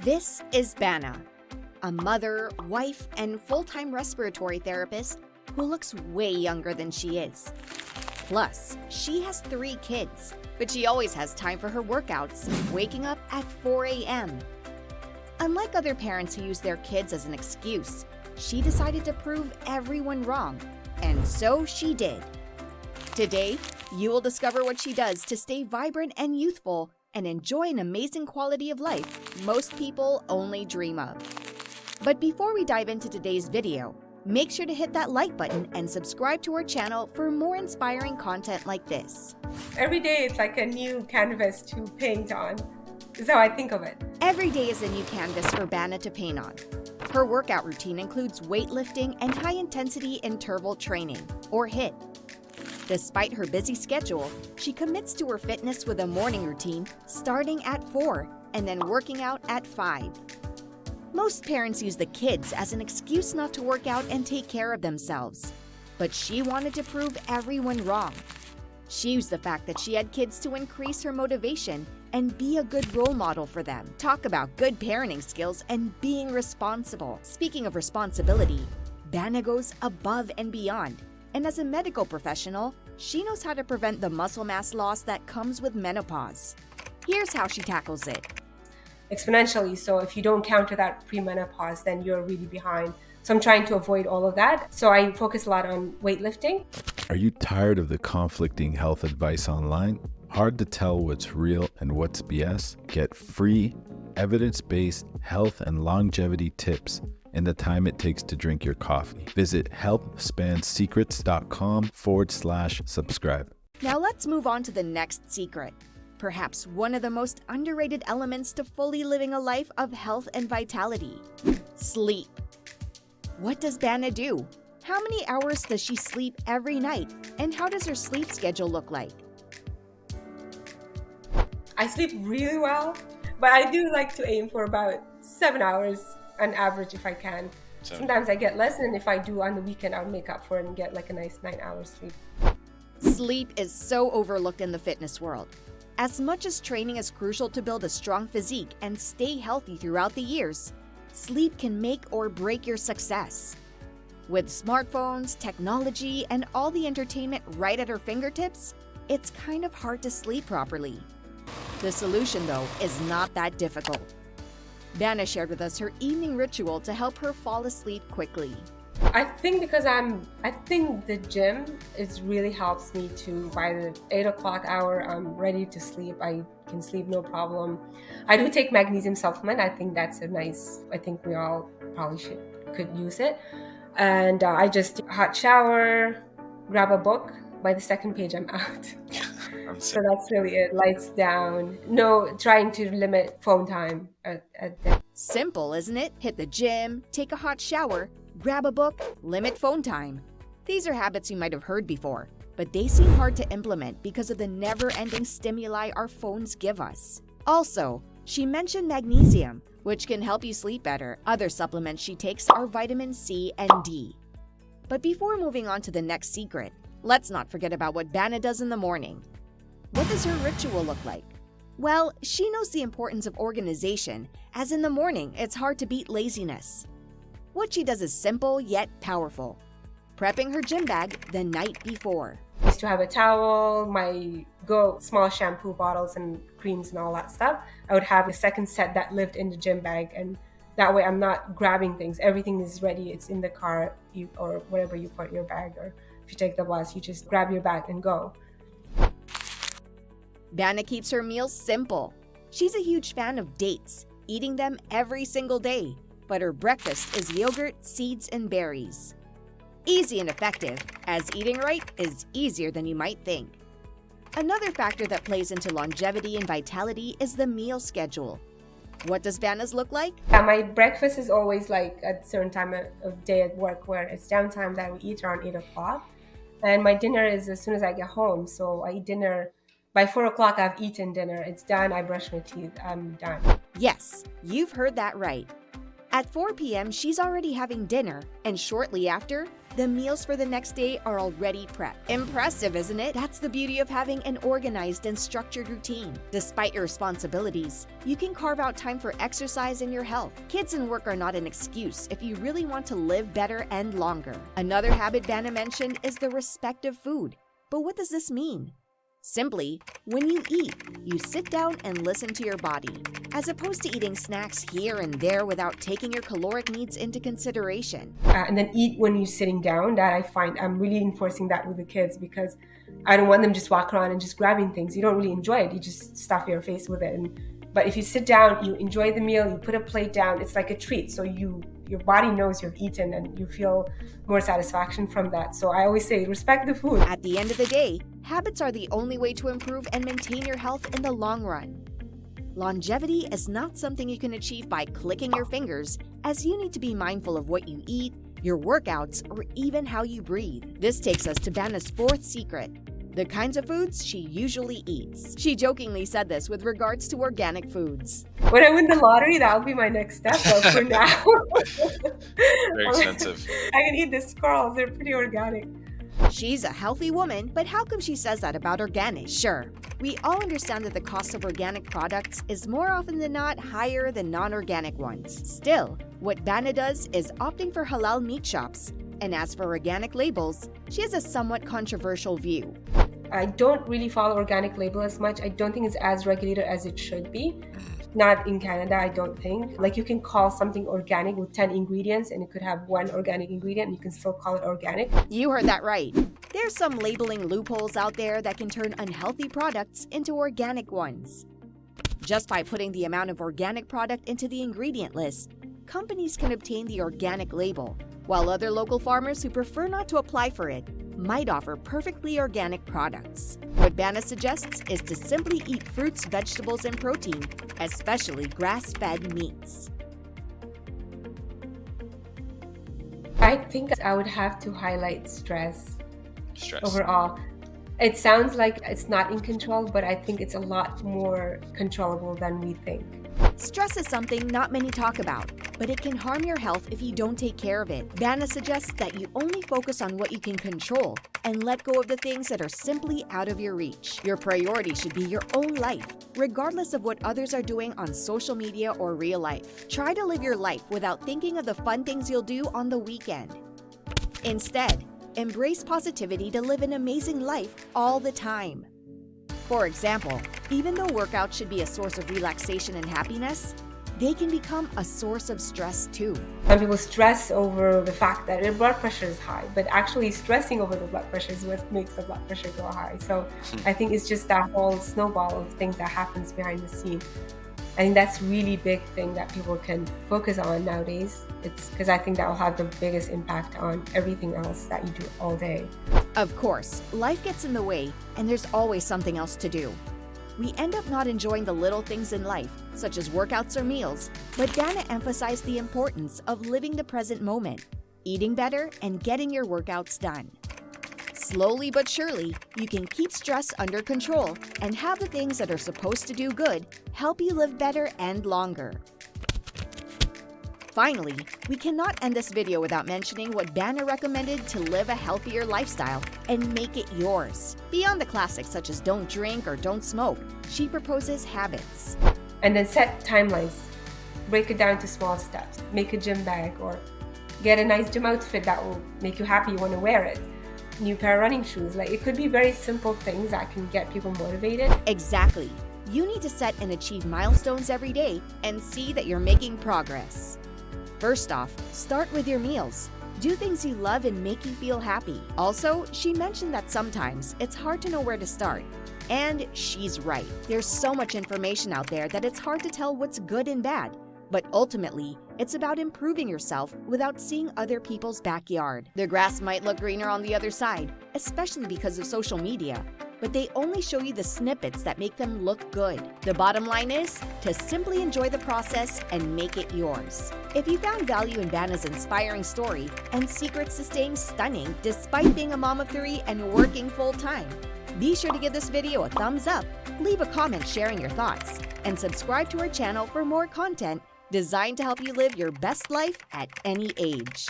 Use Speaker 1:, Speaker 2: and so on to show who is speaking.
Speaker 1: This is Bana, a mother, wife, and full-time respiratory therapist who looks way younger than she is. Plus, she has 3 kids, but she always has time for her workouts, waking up at 4 a.m. Unlike other parents who use their kids as an excuse, she decided to prove everyone wrong, and so she did. Today, you will discover what she does to stay vibrant and youthful and enjoy an amazing quality of life most people only dream of. But before we dive into today's video, make sure to hit that like button and subscribe to our channel for more inspiring content like this.
Speaker 2: Every day it's like a new canvas to paint on. Is how I think of it.
Speaker 1: Every day is a new canvas for Bana to paint on. Her workout routine includes weightlifting and high-intensity interval training, or HIIT. Despite her busy schedule, she commits to her fitness with a morning routine starting at 4 and then working out at 5. Most parents use the kids as an excuse not to work out and take care of themselves. But she wanted to prove everyone wrong. She used the fact that she had kids to increase her motivation and be a good role model for them. Talk about good parenting skills and being responsible. Speaking of responsibility, Bana goes above and beyond. And as a medical professional, she knows how to prevent the muscle mass loss that comes with menopause. Here's how she tackles it.
Speaker 2: Exponentially, so if you don't counter that premenopause, then you're really behind. So I'm trying to avoid all of that. So I focus a lot on weightlifting.
Speaker 3: Are you tired of the conflicting health advice online? Hard to tell what's real and what's BS? Get free, evidence-based health and longevity tips in the time it takes to drink your coffee. Visit healthspansecrets.com/subscribe.
Speaker 1: Now let's move on to the next secret. Perhaps one of the most underrated elements to fully living a life of health and vitality: sleep. What does Bana do? How many hours does she sleep every night? And how does her sleep schedule look like?
Speaker 2: I sleep really well, but I do like to aim for about 7 hours on average if I can. Sometimes I get less, and if I do on the weekend, I'll make up for it and get like a nice 9 hours sleep.
Speaker 1: Sleep is so overlooked in the fitness world. As much as training is crucial to build a strong physique and stay healthy throughout the years, sleep can make or break your success. With smartphones, technology, and all the entertainment right at her fingertips, it's kind of hard to sleep properly. The solution, though, is not that difficult. Bana shared with us her evening ritual to help her fall asleep quickly.
Speaker 2: I think because I think the gym really helps me to, by the 8 o'clock hour, I'm ready to sleep. I can sleep no problem. I do take magnesium supplement. I think that's I think we all probably could use it. And I just hot shower, grab a book. By the second page, I'm out. So that's really it. Lights down. No, trying to limit phone time.
Speaker 1: Simple, isn't it? Hit the gym, take a hot shower, grab a book, limit phone time. These are habits you might have heard before, but they seem hard to implement because of the never-ending stimuli our phones give us. Also, she mentioned magnesium, which can help you sleep better. Other supplements she takes are vitamin C and D. But before moving on to the next secret, let's not forget about what Bana does in the morning. What does her ritual look like? Well, she knows the importance of organization, as in the morning, it's hard to beat laziness. What she does is simple yet powerful: prepping her gym bag the night before.
Speaker 2: I used to have a towel, my small shampoo bottles and creams and all that stuff. I would have a second set that lived in the gym bag, and that way I'm not grabbing things. Everything is ready. It's in the car or wherever you put your bag, or if you take the bus, you just grab your bag and go.
Speaker 1: Bana keeps her meals simple. She's a huge fan of dates, eating them every single day, but her breakfast is yogurt, seeds, and berries. Easy and effective, as eating right is easier than you might think. Another factor that plays into longevity and vitality is the meal schedule. What does Bana's look like?
Speaker 2: My breakfast is always like at a certain time of day at work, where it's downtime that we eat around 8 o'clock. And my dinner is as soon as I get home. So I eat dinner. By 4 o'clock, I've eaten dinner. It's done. I brush my teeth. I'm done.
Speaker 1: Yes, you've heard that right. At 4 p.m., she's already having dinner, and shortly after, the meals for the next day are already prepped. Impressive, isn't it? That's the beauty of having an organized and structured routine. Despite your responsibilities, you can carve out time for exercise and your health. Kids and work are not an excuse if you really want to live better and longer. Another habit Bana mentioned is the respect of food. But what does this mean? Simply, when you eat, you sit down and listen to your body, as opposed to eating snacks here and there without taking your caloric needs into consideration.
Speaker 2: And then eat when you're sitting down. That I find I'm really enforcing that with the kids, because I don't want them just walk around and just grabbing things. You don't really enjoy it. You just stuff your face with it. But if you sit down, you enjoy the meal, you put a plate down, it's like a treat. So your body knows you've eaten and you feel more satisfaction from that. So I always say, respect the food.
Speaker 1: At the end of the day, habits are the only way to improve and maintain your health in the long run. Longevity is not something you can achieve by clicking your fingers, as you need to be mindful of what you eat, your workouts, or even how you breathe. This takes us to Bana's fourth secret: the kinds of foods she usually eats. She jokingly said this with regards to organic foods.
Speaker 2: When I win the lottery, that'll be my next step. But for now,
Speaker 4: Very expensive.
Speaker 2: I can eat the squirrels. They're pretty organic.
Speaker 1: She's a healthy woman, but how come she says that about organic? Sure, we all understand that the cost of organic products is more often than not higher than non-organic ones. Still, what Bana does is opting for halal meat shops. And as for organic labels, she has a somewhat controversial view.
Speaker 2: I don't really follow organic label as much. I don't think it's as regulated as it should be. Not in Canada, I don't think. Like, you can call something organic with 10 ingredients and it could have one organic ingredient and you can still call it organic.
Speaker 1: You heard that right. There's some labeling loopholes out there that can turn unhealthy products into organic ones. Just by putting the amount of organic product into the ingredient list, companies can obtain the organic label, while other local farmers who prefer not to apply for it might offer perfectly organic products. What Bana suggests is to simply eat fruits, vegetables, and protein, especially grass-fed meats.
Speaker 2: I think I would have to highlight stress.
Speaker 4: Stress.
Speaker 2: Overall. It sounds like it's not in control, but I think it's a lot more controllable than we think.
Speaker 1: Stress is something not many talk about, but it can harm your health if you don't take care of it. Bana suggests that you only focus on what you can control and let go of the things that are simply out of your reach. Your priority should be your own life, regardless of what others are doing on social media or real life. Try to live your life without thinking of the fun things you'll do on the weekend. Instead, embrace positivity to live an amazing life all the time. For example, even though workouts should be a source of relaxation and happiness, they can become a source of stress too.
Speaker 2: Some people stress over the fact that their blood pressure is high, but actually stressing over the blood pressure is what makes the blood pressure go high. So I think it's just that whole snowball of things that happens behind the scene. I think that's really big thing that people can focus on nowadays. It's because I think that will have the biggest impact on everything else that you do all day.
Speaker 1: Of course, life gets in the way, and there's always something else to do. We end up not enjoying the little things in life, such as workouts or meals, but Bana emphasized the importance of living the present moment, eating better, and getting your workouts done. Slowly but surely, you can keep stress under control and have the things that are supposed to do good help you live better and longer. Finally, we cannot end this video without mentioning what Bana recommended to live a healthier lifestyle and make it yours. Beyond the classics such as don't drink or don't smoke, she proposes habits.
Speaker 2: And then set timelines. Break it down to small steps. Make a gym bag or get a nice gym outfit that will make you happy you want to wear it. New pair of running shoes. Like, it could be very simple things that can get people motivated.
Speaker 1: Exactly. You need to set and achieve milestones every day and see that you're making progress. First off, start with your meals. Do things you love and make you feel happy. Also, she mentioned that sometimes it's hard to know where to start. And she's right. There's so much information out there that it's hard to tell what's good and bad. But ultimately, it's about improving yourself without seeing other people's backyard. The grass might look greener on the other side, especially because of social media, but they only show you the snippets that make them look good. The bottom line is to simply enjoy the process and make it yours. If you found value in Bana's inspiring story and secrets to staying stunning despite being a mom of 3 and working full-time, be sure to give this video a thumbs up, leave a comment sharing your thoughts, and subscribe to our channel for more content designed to help you live your best life at any age.